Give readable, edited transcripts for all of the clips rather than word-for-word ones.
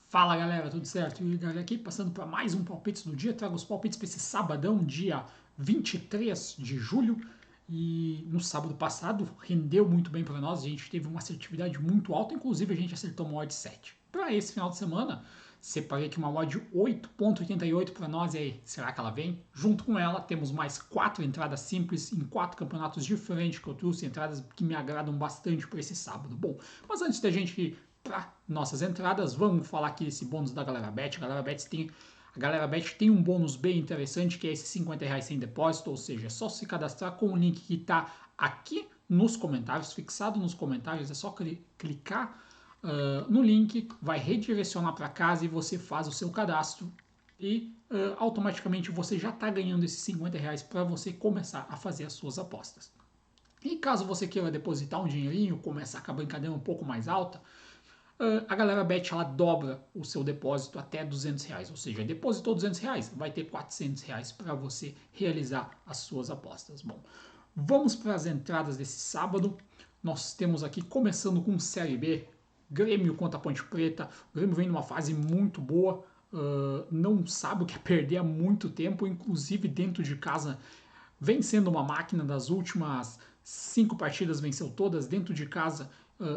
Fala galera, tudo certo? E galera aqui passando para mais um Palpites do Dia. Trago os palpites para esse sabadão, dia 23 de julho. E no sábado passado rendeu muito bem para nós, a gente teve uma assertividade muito alta, inclusive a gente acertou uma odd 7. Para esse final de semana, separei aqui uma odd 8,88 para nós, e aí, será que ela vem? Junto com ela, temos mais 4 entradas simples em 4 campeonatos diferentes que eu trouxe, entradas que me agradam bastante para esse sábado. Bom, mas antes da gente para nossas entradas, vamos falar aqui desse bônus da Galera Bet. A Galera Bet tem um bônus bem interessante, que é esses R$ 50 sem depósito, ou seja, é só se cadastrar com o link que está aqui nos comentários, fixado nos comentários, é só clicar no link, vai redirecionar para casa e você faz o seu cadastro e automaticamente você já está ganhando esses R$ 50 para você começar a fazer as suas apostas. E caso você queira depositar um dinheirinho, começar com a brincadeira um pouco mais alta, a Galera Bet ela dobra o seu depósito até R$ 200, ou seja, depositou R$ 200, vai ter R$ 400 para você realizar as suas apostas. Bom, vamos para as entradas desse sábado. Nós temos aqui, começando com Série B, Grêmio contra a Ponte Preta. O Grêmio vem numa fase muito boa, não sabe o que é perder há muito tempo, inclusive dentro de casa vem sendo uma máquina. Das últimas 5 partidas venceu todas dentro de casa.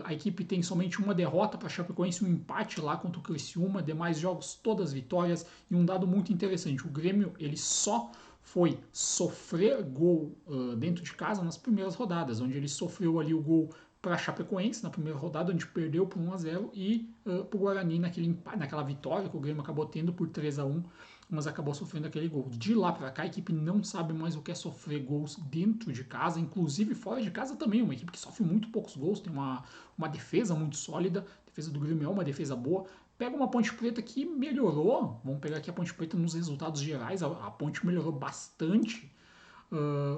A equipe tem somente uma derrota para a Chapecoense, um empate lá contra o Criciúma, demais jogos todas vitórias. E um dado muito interessante, o Grêmio ele só foi sofrer gol dentro de casa nas primeiras rodadas, onde ele sofreu ali o gol para a Chapecoense na primeira rodada, onde perdeu por 1-0, e para o Guarani naquela vitória que o Grêmio acabou tendo por 3-1, mas acabou sofrendo aquele gol. De lá para cá, a equipe não sabe mais o que é sofrer gols dentro de casa, inclusive fora de casa também. Uma equipe que sofre muito poucos gols, tem uma defesa muito sólida. A defesa do Grêmio é uma defesa boa. Pega uma Ponte Preta que melhorou. Vamos pegar aqui a Ponte Preta nos resultados gerais. A Ponte melhorou bastante.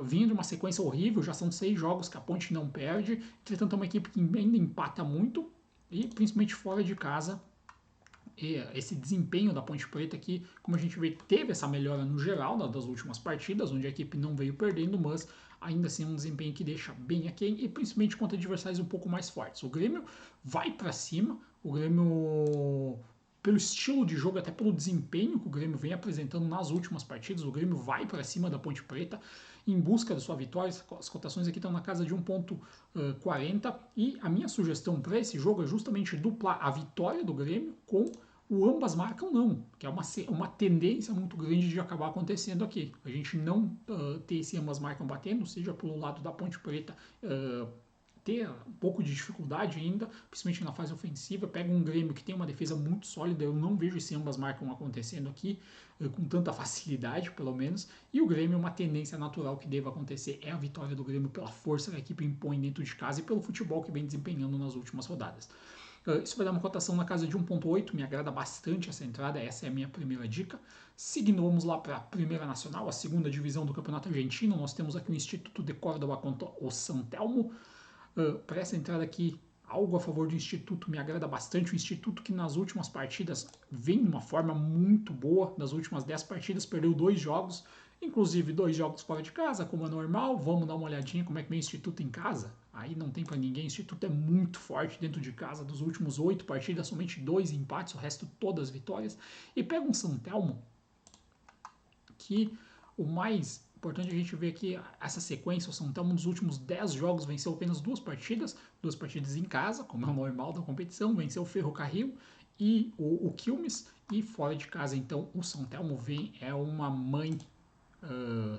Vinha de uma sequência horrível, já são 6 jogos que a Ponte não perde. Entretanto, é uma equipe que ainda empata muito, e principalmente fora de casa. E esse desempenho da Ponte Preta aqui, como a gente vê, teve essa melhora no geral das últimas partidas, onde a equipe não veio perdendo, mas ainda assim é um desempenho que deixa bem aquém, e principalmente contra adversários um pouco mais fortes. O Grêmio vai para cima, o Grêmio, pelo estilo de jogo, até pelo desempenho que o Grêmio vem apresentando nas últimas partidas, o Grêmio vai para cima da Ponte Preta em busca da sua vitória. As cotações aqui estão na casa de 1,40, e a minha sugestão para esse jogo é justamente duplar a vitória do Grêmio com o ambas marcam não, que é uma tendência muito grande de acabar acontecendo aqui. A gente não ter esse ambas marcam batendo, seja pelo lado da Ponte Preta ter um pouco de dificuldade ainda, principalmente na fase ofensiva. Pega um Grêmio que tem uma defesa muito sólida, eu não vejo esse ambas marcam acontecendo aqui com tanta facilidade, pelo menos. E o Grêmio, uma tendência natural que deva acontecer é a vitória do Grêmio pela força que a equipe impõe dentro de casa e pelo futebol que vem desempenhando nas últimas rodadas. Isso vai dar uma cotação na casa de 1,8, me agrada bastante essa entrada, essa é a minha primeira dica. Seguindo, vamos lá para a Primeira Nacional, a segunda divisão do Campeonato Argentino. Nós temos aqui o Instituto de Córdoba contra o San Telmo. Para essa entrada aqui, algo a favor do Instituto me agrada bastante. O Instituto que nas últimas partidas vem de uma forma muito boa. Das últimas 10 partidas perdeu 2 jogos, inclusive 2 jogos fora de casa, como é normal. Vamos dar uma olhadinha como é que vem o Instituto em casa. Aí não tem para ninguém, o Instituto é muito forte dentro de casa. Dos últimos 8 partidas, somente 2 empates, o resto todas vitórias. E pega um San Telmo, que o mais importante a gente ver aqui essa sequência. O São Telmo nos últimos 10 jogos venceu apenas 2 partidas em casa, como é o normal da competição, venceu o Ferrocarril e o Quilmes, e fora de casa então o São Telmo vem, é uma mãe.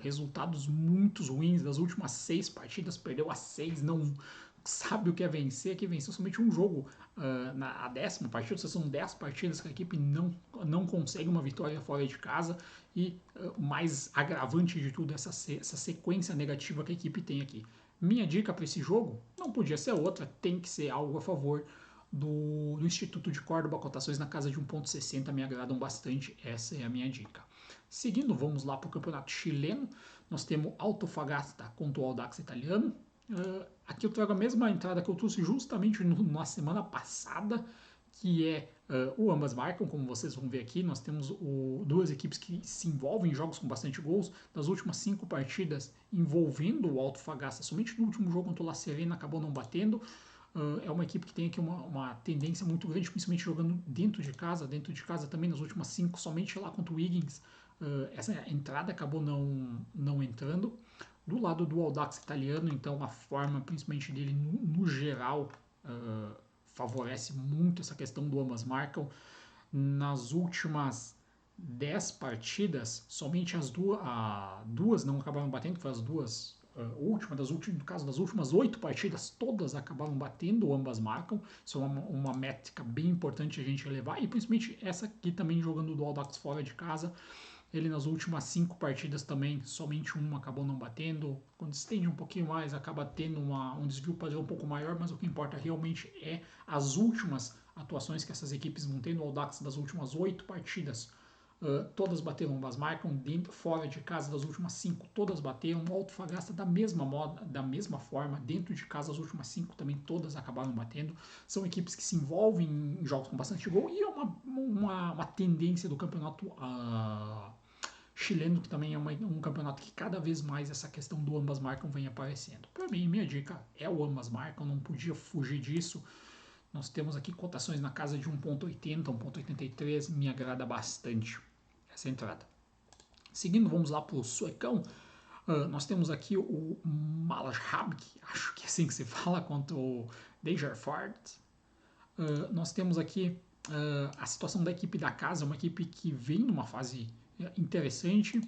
Resultados muito ruins das últimas 6 partidas, perdeu as 6, não sabe o que é vencer, que venceu somente um jogo na 10ª partida. São 10 partidas que a equipe não consegue uma vitória fora de casa, e o mais agravante de tudo é essa sequência negativa que a equipe tem aqui. Minha dica para esse jogo não podia ser outra, tem que ser algo a favor do Instituto de Córdoba. Cotações na casa de 1,60 me agradam bastante, essa é a minha dica. Seguindo, vamos lá para o campeonato chileno. Nós temos Antofagasta contra o Audax Italiano. Aqui eu trago a mesma entrada que eu trouxe justamente na semana passada, que é o ambas marcam, como vocês vão ver aqui. Nós temos duas equipes que se envolvem em jogos com bastante gols. Das últimas 5 partidas envolvendo o Antofagasta, somente no último jogo contra o La Serena acabou não batendo. É uma equipe que tem aqui uma tendência muito grande, principalmente jogando dentro de casa. Dentro de casa também, nas últimas 5, somente lá contra o Wiggins, essa entrada acabou não entrando. Do lado do Audax italiano, então, a forma, principalmente dele, no geral, favorece muito essa questão do ambas marcam. Nas últimas 10 partidas, somente as duas não acabaram batendo, que foi as duas no caso das últimas 8 partidas, todas acabaram batendo, ambas marcam. Isso é uma métrica bem importante a gente levar, e principalmente essa aqui também jogando do Audax fora de casa. Ele nas últimas 5 partidas também, somente uma acabou não batendo. Quando estende um pouquinho mais, acaba tendo um desvio padrão um pouco maior, mas o que importa realmente é as últimas atuações que essas equipes vão ter. No Audax das últimas 8 partidas, todas bateram, ambas marcam. Dentro, fora de casa das últimas 5, todas bateram. O Antofagasta da mesma forma. Dentro de casa as últimas 5 também todas acabaram batendo. São equipes que se envolvem em jogos com bastante gol, e é uma tendência do campeonato chileno, que também é um campeonato que cada vez mais essa questão do ambas marcam vem aparecendo. Para mim, minha dica é o ambas marcam, não podia fugir disso. Nós temos aqui cotações na casa de 1.80, 1.83, me agrada bastante essa entrada. Seguindo, vamos lá para o suecão. Nós temos aqui o Malashab, acho que é assim que se fala, contra o Degerford. Nós temos aqui a situação da equipe da casa, uma equipe que vem numa fase interessante.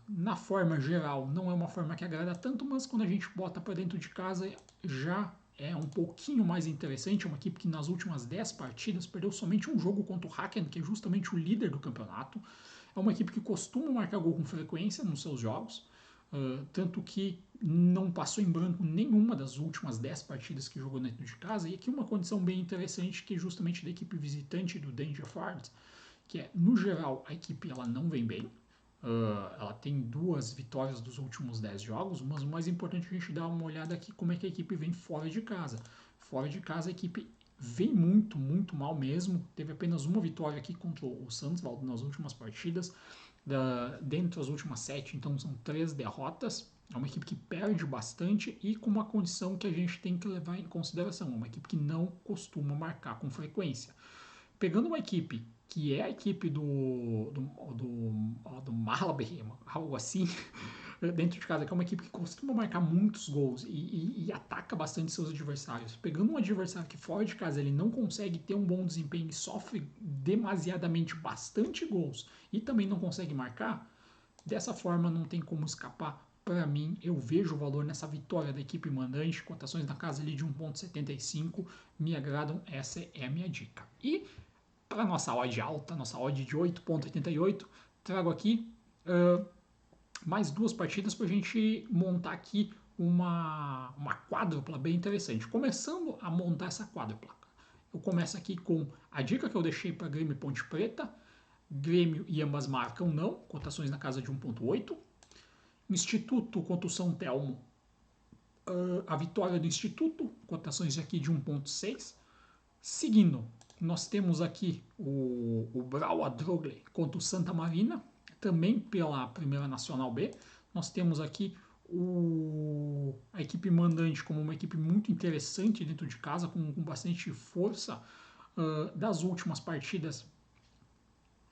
Na forma geral, não é uma forma que agrada tanto, mas quando a gente bota para dentro de casa, já é um pouquinho mais interessante. É uma equipe que nas últimas 10 partidas perdeu somente um jogo contra o Haken, que é justamente o líder do campeonato. É uma equipe que costuma marcar gol com frequência nos seus jogos, tanto que não passou em branco nenhuma das últimas 10 partidas que jogou dentro de casa. E aqui uma condição bem interessante, que é justamente da equipe visitante do Dangerfield, que é, no geral, a equipe ela não vem bem. Ela tem 2 vitórias dos últimos 10 jogos, mas o mais importante é a gente dar uma olhada aqui como é que a equipe vem fora de casa. Fora de casa a equipe vem muito, muito mal mesmo. Teve apenas uma vitória aqui contra o Sundsvall nas últimas partidas. Dentro das últimas 7, então são 3 derrotas. É uma equipe que perde bastante e com uma condição que a gente tem que levar em consideração. É uma equipe que não costuma marcar com frequência. Pegando uma equipe que é a equipe do Malaberry, algo assim, dentro de casa, que é uma equipe que costuma marcar muitos gols e ataca bastante seus adversários. Pegando um adversário que fora de casa ele não consegue ter um bom desempenho e sofre demasiadamente bastante gols e também não consegue marcar, dessa forma não tem como escapar. Para mim, eu vejo o valor nessa vitória da equipe mandante, cotações na casa ali de 1.75, me agradam, essa é a minha dica. E para nossa odd alta, nossa odd de 8.88, trago aqui mais 2 partidas para a gente montar aqui uma quádrupla bem interessante. Começando a montar essa quádrupla, eu começo aqui com a dica que eu deixei para Grêmio e Ponte Preta. Grêmio e ambas marcam não, cotações na casa de 1.8. Instituto contra o São Telmo, a vitória do Instituto, cotações aqui de 1.6. Seguindo, nós temos aqui o Brau Adrogle contra o Santa Marina, também pela Primeira Nacional B. Nós temos aqui a equipe mandante como uma equipe muito interessante dentro de casa, com bastante força. Das últimas partidas,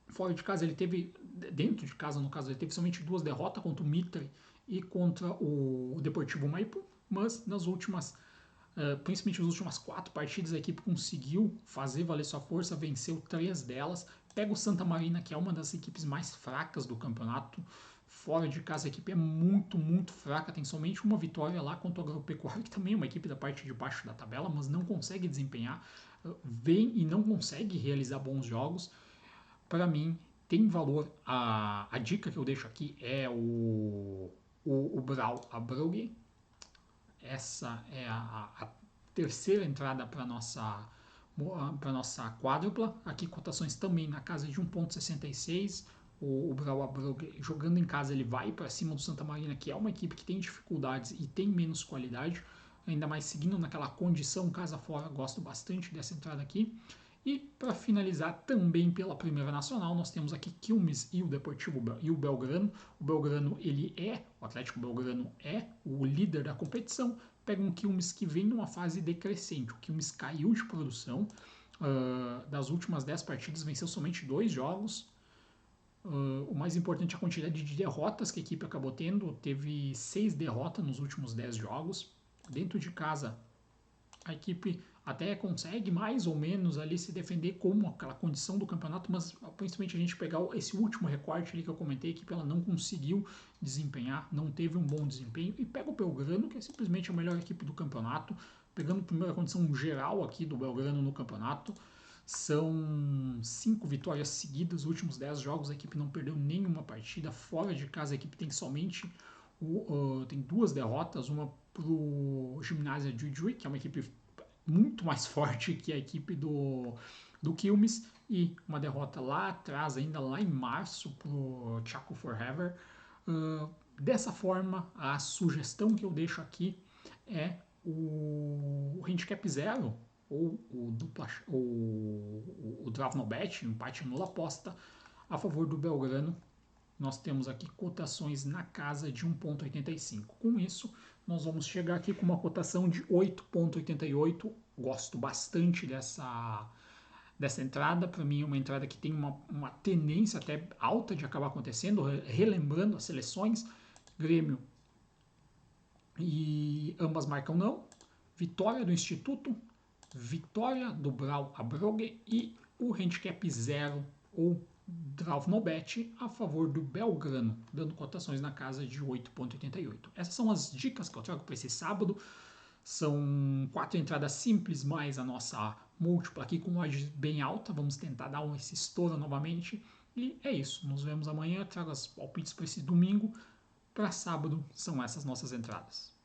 fora de casa ele teve, dentro de casa no caso, ele teve somente 2 derrotas, contra o Mitre e contra o Deportivo Maipo, mas nas últimas principalmente nas últimas 4 partidas, a equipe conseguiu fazer valer sua força, venceu 3 delas. Pega o Santa Marina, que é uma das equipes mais fracas do campeonato. Fora de casa, a equipe é muito, muito fraca. Tem somente uma vitória lá contra o Agropecuário, que também é uma equipe da parte de baixo da tabela, mas não consegue desempenhar. Vem e não consegue realizar bons jogos. Para mim, tem valor. A dica que eu deixo aqui é o Brau Abrogge. Essa é a terceira entrada para nossa quádrupla. Aqui cotações também na casa de 1.66. O Brau jogando em casa ele vai para cima do Santa Marina, que é uma equipe que tem dificuldades e tem menos qualidade, ainda mais seguindo naquela condição casa fora. Gosto bastante dessa entrada aqui. E para finalizar, também pela Primeira Nacional, nós temos aqui Quilmes e o Deportivo e o Belgrano. O Atlético Belgrano é o líder da competição, pega um Quilmes que vem numa fase decrescente. O Quilmes caiu de produção, das últimas 10 partidas venceu somente 2 jogos. O mais importante é a quantidade de derrotas que a equipe acabou tendo. Teve 6 derrotas nos últimos 10 jogos. Dentro de casa, a equipe até consegue mais ou menos ali se defender como aquela condição do campeonato, mas principalmente a gente pegar esse último recorte ali que eu comentei, a equipe ela não conseguiu desempenhar, não teve um bom desempenho, e pega o Belgrano, que é simplesmente a melhor equipe do campeonato, pegando a primeira condição geral aqui do Belgrano no campeonato. São 5 vitórias seguidas, os últimos 10 jogos a equipe não perdeu nenhuma partida, fora de casa a equipe tem somente tem 2 derrotas, uma pro Gimnasia Jujuy, que é uma equipe muito mais forte que a equipe do Quilmes, e uma derrota lá atrás, ainda lá em março, pro Chaco Forever. Dessa forma, a sugestão que eu deixo aqui é o handicap zero, ou o draw no bet, empate nula aposta, a favor do Belgrano. Nós temos aqui cotações na casa de 1,85. Com isso, nós vamos chegar aqui com uma cotação de 8,88. Gosto bastante dessa entrada. Para mim é uma entrada que tem uma tendência até alta de acabar acontecendo, relembrando as seleções. Grêmio e ambas marcam não. Vitória do Instituto, vitória do Brau Abrogge e o handicap zero ou draw no bet a favor do Belgrano, dando cotações na casa de 8,88. Essas são as dicas que eu trago para esse sábado. São 4 entradas simples, mais a nossa múltipla aqui com odd bem alta. Vamos tentar dar esse estouro novamente. E é isso. Nos vemos amanhã. Eu trago as palpites para esse domingo. Para sábado são essas nossas entradas.